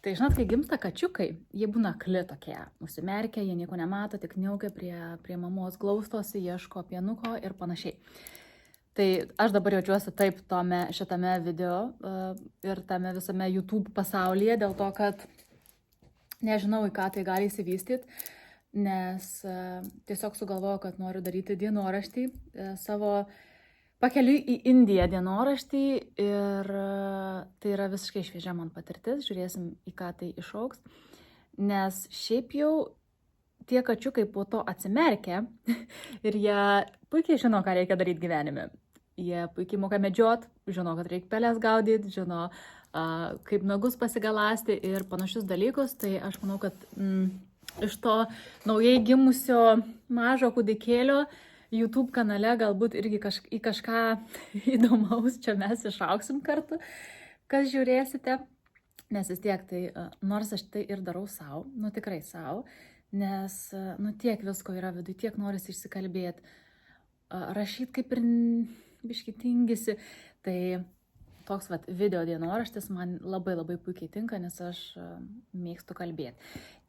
Tai žinot, kai gimsta kačiukai, jie būna akli tokie, užsimerkia, jie nieko nemato, tik niaukia prie mamos glaustosi, ieško pienuko ir panašiai. Tai aš dabar jaučiuosi taip šitame video ir tame visame YouTube pasaulyje, dėl to, kad nežinau, į ką tai gali įsivystyti, nes tiesiog sugalvojau, kad noriu daryti dienoraštį savo pakeliui į Indiją dienoraštį ir tai yra visiškai šviežia man patirtis, žiūrėsim, į ką tai išaugs, nes šiaip jau tie kačiukai po to atsimerkia ir jie puikiai žino, ką reikia daryti gyvenime. Jie puikiai moka medžiot, žino, kad reikia pelės gaudyti, žino, kaip nagus pasigalasti ir panašius dalykus, tai aš manau, kad iš to naujai gimusio mažo kūdikėlio YouTube kanale galbūt irgi į kažką įdomaus čia mes išauksim kartu, kas žiūrėsite, nes vis tiek tai, nors aš tai ir darau savo, tikrai savo, nes tiek visko yra viduje, tiek norisi išsikalbėti, rašyti kaip ir biški tingisi, tai toks video dienoraštis man labai labai puikiai tinka, nes aš mėgstu kalbėti.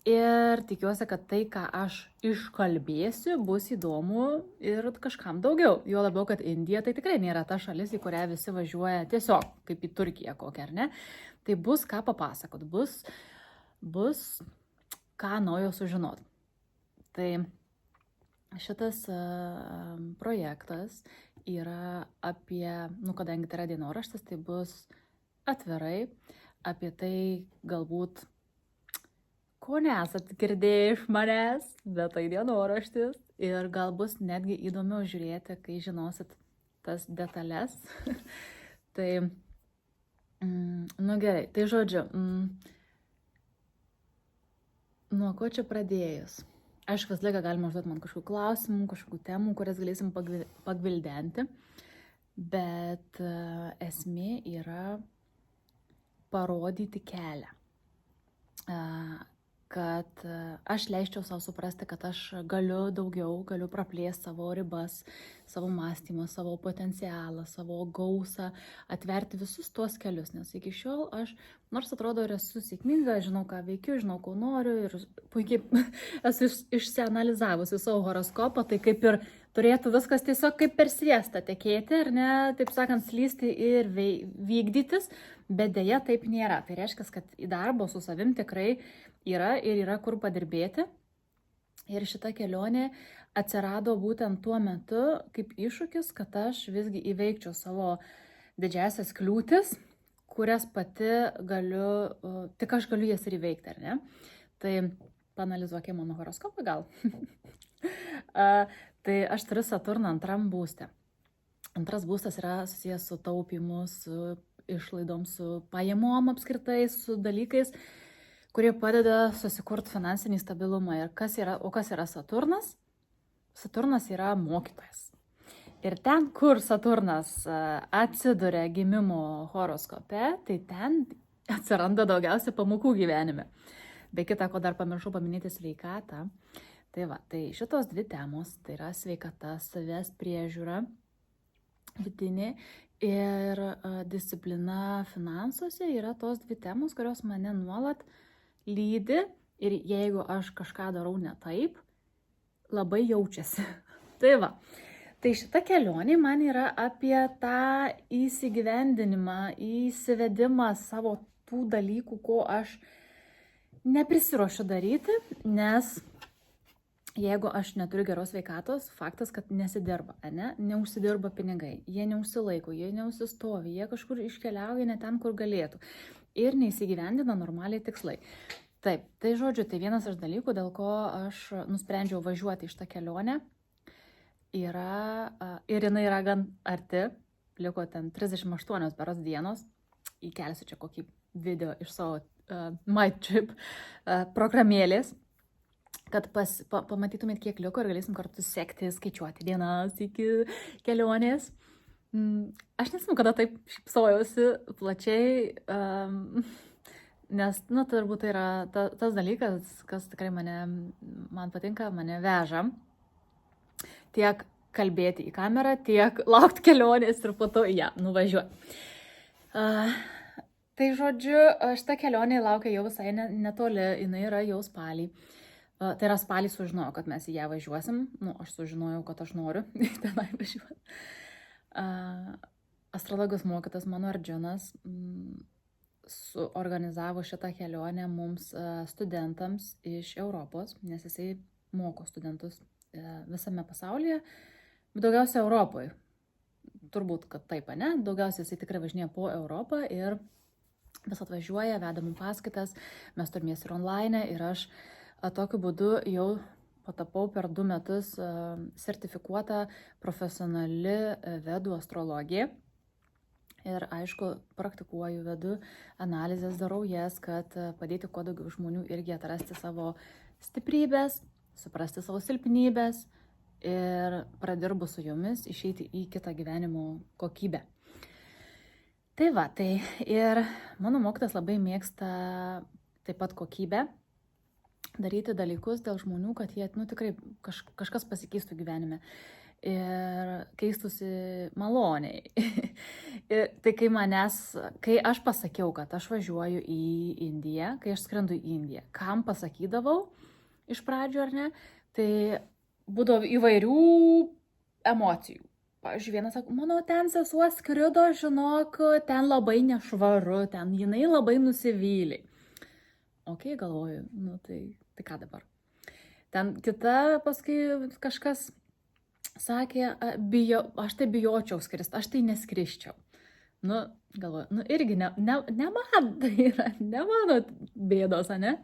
Ir tikiuosi, kad tai, ką aš iškalbėsiu, bus įdomu ir kažkam daugiau. Jo labiau, kad Indija tai tikrai nėra ta šalis, į kurią visi važiuoja tiesiog, kaip į Turkiją kokią, ar ne? Tai bus ką papasakot, bus ką naujo sužinot. Tai šitas projektas yra apie, kadangi tai yra dienoraštis, tai bus atvirai apie tai galbūt, ko nesat girdėję iš manęs, bet tai dienoraštis ir gal bus netgi įdomiau žiūrėti, kai žinosit tas detalės. Tai, gerai, tai žodžiu, nuo ko čia pradėjus? Aišku, vis laiką galima užduoti man kažkokių klausimų, kažkokių temų, kurias galėsim pagvildenti, bet esmė yra parodyti kelią. Kad aš leisčiau savo suprasti, kad aš galiu daugiau, galiu praplėsti savo ribas, savo mąstymą, savo potencialą, savo gausą, atverti visus tuos kelius, nes iki šiol aš, nors atrodo, ir esu sėkminga, žinau, ką veikiu, žinau, ko noriu ir puikiai esu išsianalizavusi savo horoskopą, tai kaip ir turėtų viskas tiesiog kaip per sviestą tekėti, ar ne, taip sakant, slysti ir vykdytis, bet dėja taip nėra. Tai reiškia, kad į darbo su savim tikrai yra kur padirbėti. Ir šita kelionė atsirado būtent tuo metu kaip iššūkis, kad aš visgi įveikčiau savo didžiasias kliūtis, kurias pati galiu, tik aš galiu jas ir įveikti, ar ne? Tai paanalizuokime mano horoskopą gal. Tai aš turiu Saturną antram būste. Antras būstas yra susijęs su taupimu, su išlaidom, su pajamom apskritai, su dalykais, kurie padeda susikurti finansinį stabilumą. Ir kas yra Saturnas? Saturnas yra mokytojas. Ir ten, kur Saturnas atsiduria gimimo horoskope, tai ten atsiranda daugiausia pamokų gyvenime. Be kita, ko dar pamiršau paminėti sveikatą. Tai šitos dvi temos, tai yra sveikata, savęs priežiūra, vidinė ir disciplina finansuose yra tos dvi temos, kurios mane nuolat lydi ir jeigu aš kažką darau ne taip, labai jaučiasi. Tai šita kelionė man yra apie tą įsigyvendinimą, įsivedimą savo tų dalykų, ko aš neprisiruošiu daryti, nes jeigu aš neturiu geros sveikatos, faktas, kad nesidirba, neužsidirba pinigai, jie neužsilaiko, jie neužsistovi, jie kažkur iškeliauja ne ten, kur galėtų ir neįsigyvendina normaliai tikslai. Taip, tai žodžiu, tai vienas iš dalykų, dėl ko aš nusprendžiau važiuoti iš tą kelionę, ir jinai yra gan arti, liko ten 38 berods dienos, įkelsiu čia kokį video iš savo My Trip programėlės, kad pamatytumėt, kiek liko ir galėsim kartu sekti, skaičiuoti dienas iki kelionės. Aš nežinau, kada taip šypsojausi plačiai, nes, turbūt tai yra tas dalykas, kas tikrai man patinka, mane veža. Tiek kalbėti į kamerą, tiek laukti kelionės ir po to nuvažiuoti. Tai žodžiu, šita kelionė laukia jau visai netoli, jinai yra jau spalį. Tai yra spalį sužinojau, kad mes į ją važiuosim. Nu, aš sužinojau, kad aš noriu tenai važiuoti. Astrologijos mokytas mano Arjunas suorganizavo šitą kelionę mums studentams iš Europos, nes jisai moko studentus visame pasaulyje, bet daugiausia Europoje. Turbūt, kad taip, ne? Daugiausiai jisai tikrai važinėja po Europą ir vis atvažiuoja, veda mums paskaitas, mes turime ir online ir aš tokiu būdu jau patapau per 2 metus sertifikuota profesionali vedų astrologija. Ir aišku, praktikuoju, vedu analizės, darau jas, kad padėti kuo daugiau žmonių irgi atrasti savo stiprybės, suprasti savo silpnybės ir pradirbu su jomis išeiti į kitą gyvenimo kokybę. Tai va, tai ir mano mokytas labai mėgsta taip pat kokybę, daryti dalykus dėl žmonių, kad jie, tikrai kažkas pasikeistų gyvenime ir keistusi maloniai. Tai kai aš pasakiau, kad aš važiuoju į Indiją, kai aš skrendu į Indiją, kam pasakydavau iš pradžių ar ne, tai būdavo įvairių emocijų. Pavyzdžiui, vienas sako, mano ten sesuo skrido, žinok, ten labai nešvaru, ten jinai labai nusivylė. Ok, galvoju, tai ką dabar? Ten kita paskui kažkas sakė, aš tai bijočiau skristi, aš tai neskrisčiau. Galvoju, irgi ne man, tai yra ne mano bėdos, ne?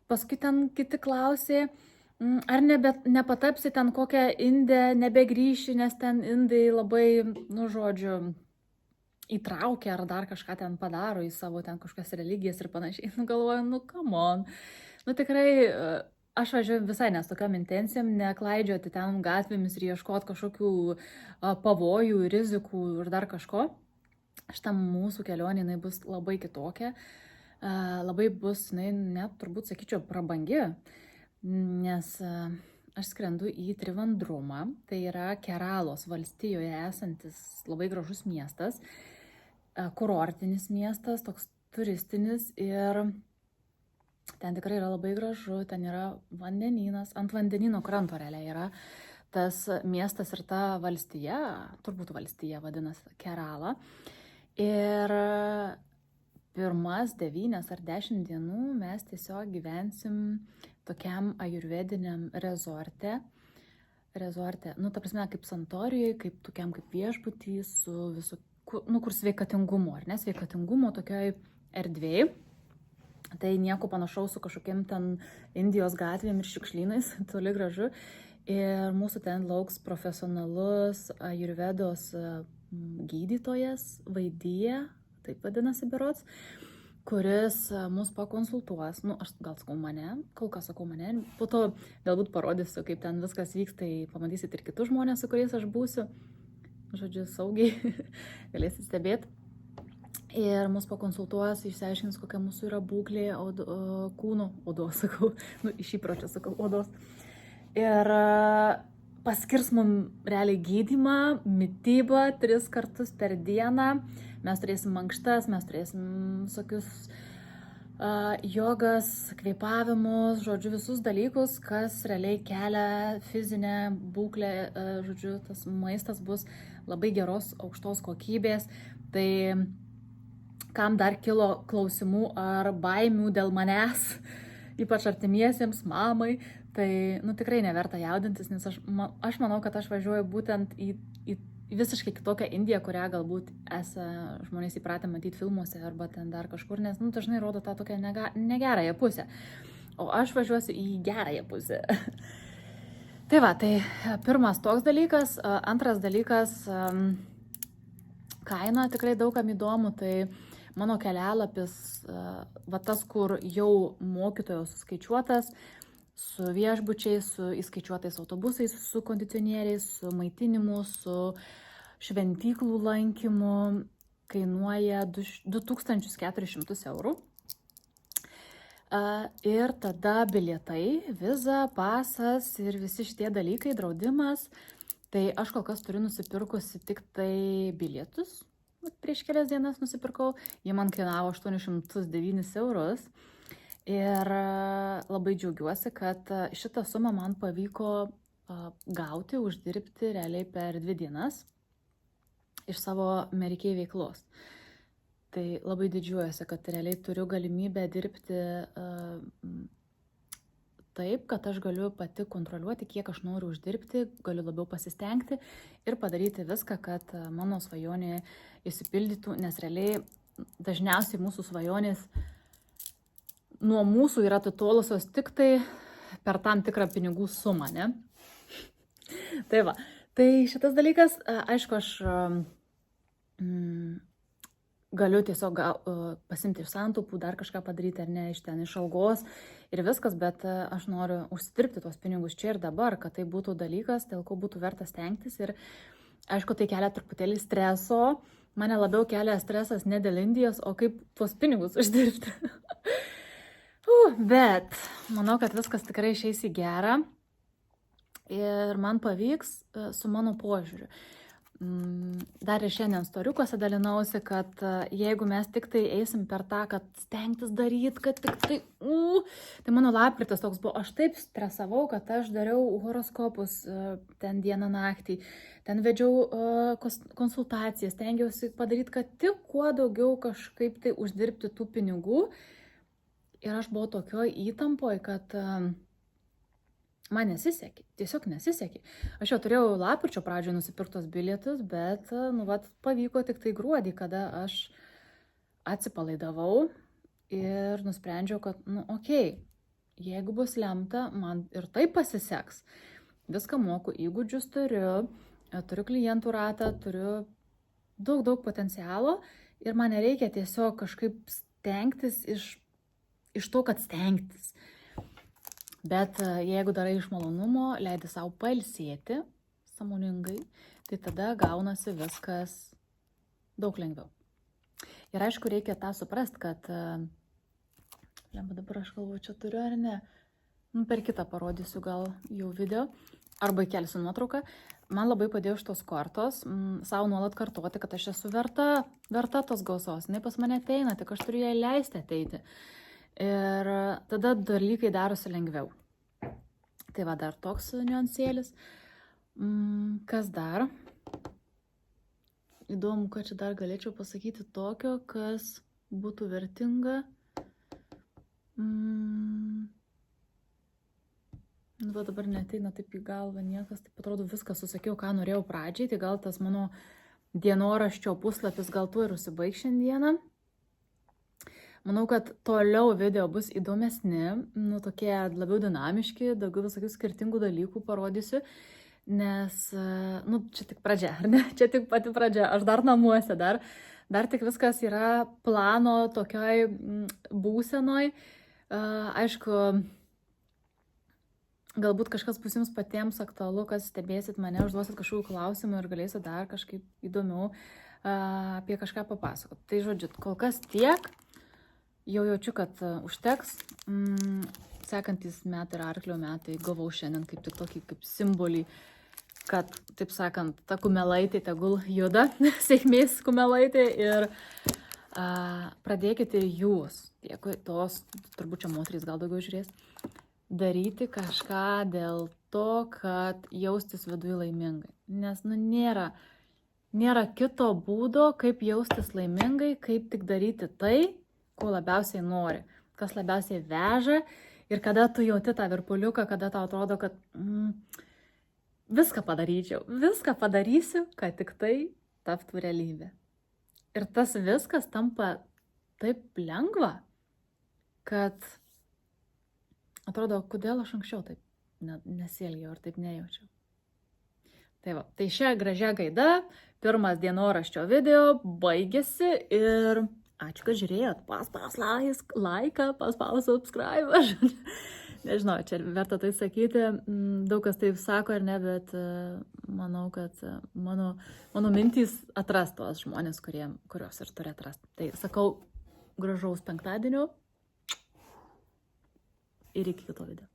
Paskui ten kiti klausė, ar nepatapsi ten kokią Indę, nebegrįši, nes ten Indai labai, žodžiu, įtraukia ar dar kažką ten padaro į savo ten kažkokias religijas ir panašiai. Galvoju, come on. Tikrai, aš važiuoju visai nes tokiam intencijom, neklaidžioti ten gatvėmis ir ieškoti kažkokių pavojų, rizikų ir dar kažko. Šitą mūsų kelionė, jinai bus labai kitokia. Labai bus, net turbūt sakyčiau, prabangi, nes aš skrendu į Trivandrumą, tai yra Keralos valstijoje esantis labai gražus miestas, kurortinis miestas, toks turistinis ir ten tikrai yra labai gražu, ten yra vandenynas, ant vandenyno kranto realiai yra tas miestas ir ta valstija, turbūt valstija vadinasi Kerala. Ir pirmas 9 ar 10 dienų mes tiesiog gyvensim tokiam ajurvediniam rezorte. Ta prasme, kaip Santorijoje, kaip tokiam kaip viešbutį su visu, kur sveikatingumo, ar ne, sveikatingumo tokioj erdvėj. Tai nieko panašaus su kažkokiem ten Indijos gatvėm ir šiukšlynais, toli gražu. Ir mūsų ten lauks profesionalus ajurvedos gydytojas, Vaidija, taip vadinasi berods, kuris mus pakonsultuos. Aš gal sakau mane, kol kas sakau mane, po to galbūt parodysiu, kaip ten viskas vyks, tai pamatysit ir kitus žmonės, su kuriais aš būsiu. Žodžiu, saugiai galėsit stebėti. Ir mus pakonsultuos, išsiaiškins, kokia mūsų yra būklė kūno, odos, sakau, iš įpročio sakau, odos. Ir paskirs mums realiai gydymą, mitybą 3 kartus per dieną. Mes turėsim mankštas, mes turėsim visokius jogas, kvėpavimus, žodžiu, visus dalykus, kas realiai kelia fizinę būklę, žodžiu, tas maistas bus labai geros, aukštos kokybės. Tai kam dar kilo klausimų ar baimių dėl manęs, ypač artimiesiems, mamai, tai tikrai neverta jaudintis, nes aš manau, kad aš važiuoju būtent į visiškai kitokią Indiją, kurią galbūt žmonės įpratę matyti filmuose arba ten dar kažkur, nes dažnai rodo tą tokią negerąją pusę. O aš važiuosiu į gerąją pusę. Tai va, tai pirmas toks dalykas. Antras dalykas, kaina tikrai daugam įdomu, tai mano kelialapis, tas, kur jau mokytojo suskaičiuotas, su viešbučiais, su įskaičiuotais autobusais, su kondicionieriais, su maitinimu, su šventyklų lankymu, kainuoja 2400 eurų. Ir tada bilietai, viza, pasas ir visi šitie dalykai, draudimas. Tai aš kol kas turiu nusipirkusi tik tai bilietus prieš kelias dienas nusipirkau, jie man kainavo 809 eurus. Ir labai džiaugiuosi, kad šitą sumą man pavyko gauti, uždirbti realiai per 2 dienas iš savo Merikei veiklos. Tai labai didžiuojuosi, kad realiai turiu galimybę dirbti taip, kad aš galiu pati kontroliuoti, kiek aš noriu uždirbti, galiu labiau pasistengti ir padaryti viską, kad mano svajonė išsipildytų, nes realiai dažniausiai mūsų svajonės nuo mūsų yra atitolusios tik tai per tam tikrą pinigų sumą, ne? Tai va, tai šitas dalykas, aišku, aš galiu tiesiog pasimti iš santaupų, dar kažką padaryti ar ne, iš ten iš algos ir viskas, bet aš noriu užsidirbti tos pinigus čia ir dabar, kad tai būtų dalykas, dėl ko būtų verta stengtis ir aišku, tai kelia truputėlį streso, mane labiau kelia stresas ne dėl Indijos, o kaip tuos pinigus uždirbti. Bet manau, kad viskas tikrai išeis į gerą ir man pavyks su mano požiūriu. Dar ir šiandien storiukose dalinausi, kad jeigu mes tik tai eisim per tą, kad stengtis daryti, kad tik tai, tai mano lapkritis toks buvo, aš taip stresavau, kad aš dariau horoskopus ten dieną naktį, ten vedžiau konsultacijas, stengiausi padaryti, kad tik kuo daugiau kažkaip tai uždirbti tų pinigų. Ir aš buvau tokioj įtampoj, kad man nesisekė, tiesiog nesisekė. Aš jau turėjau lapkričio pradžioje nusipirktos bilietus, bet, pavyko tik tai gruodį, kada aš atsipalaidavau ir nusprendžiau, kad, jeigu bus lemta, man ir taip pasiseks. Viską moku, įgūdžius turiu klientų ratą, turiu daug potencialo ir man nereikia tiesiog kažkaip stengtis iš to, kad stengtis. Bet jeigu darai iš malonumo, leidi savo pailsėti sąmoningai, tai tada gaunasi viskas daug lengviau. Ir aišku, reikia tą suprast, kad, dabar aš galvoju, čia turiu ar ne, per kitą parodysiu gal jau video, arba įkelsiu nuotrauką. Man labai padėjo šitos kortos, savo nuolat kartuoti, kad aš esu verta tos gausos. Jinai pas mane ateina, tik aš turiu ją leisti ateiti. Ir tada dalykai darosi lengviau. Tai va, dar toks niuansėlis. Kas dar? Įdomu, kad čia dar galėčiau pasakyti tokio, kas būtų vertinga. Va dabar neteina taip į galvą niekas, taip atrodo viską susakiau, ką norėjau pradžiai, tai gal tas mano dienoraščio puslapis gal tuo ir užsibaigs šiandieną. Manau, kad toliau video bus įdomesni, tokie labiau dinamiški, daugiau visokių skirtingų dalykų parodysiu, nes, čia tik pradžia, ar ne? Čia tik pati pradžia, aš dar namuose, dar tik viskas yra plano tokioj būsenoj. Aišku, galbūt kažkas bus jums patiems aktualu, kas stebėsit mane, užduosit kažkokių klausimų ir galėsit dar kažkaip įdomiau apie kažką papasakot. Tai žodžiu, kol kas tiek. Jau jaučiu, kad užteks. Sekantis metai ir arklio metai gavau šiandien kaip tik tokį kaip simbolį, kad, taip sakant, ta kumelaitė tegul juda, sėkmės kumelaitė ir pradėkite jūs, tiek tos, turbūt čia moterys gal daugiau žiūrės, daryti kažką dėl to, kad jaustis viduje laimingai. Nes, nėra kito būdo, kaip jaustis laimingai, kaip tik daryti tai, ko labiausiai nori, kas labiausiai veža ir kada tu jauti tą virpuliuką, kada tau atrodo, kad viską padarysiu, kad tik tai taptų realybė. Ir tas viskas tampa taip lengva, kad atrodo, kodėl aš anksčiau taip nesielgiau ir taip nejaučiau. Tai va, tai šią gražią gaidą, pirmas dienoraščio video baigėsi ir ačiū, kad žiūrėjot, paspaus laiką, paspaus subscribe. Nežinau, čia verta tai sakyti, daug kas taip sako ar ne, bet manau, kad mano mintys atras tos žmonės, kurios ir turi atrasti. Tai sakau, gražaus penktadienio ir iki kito video.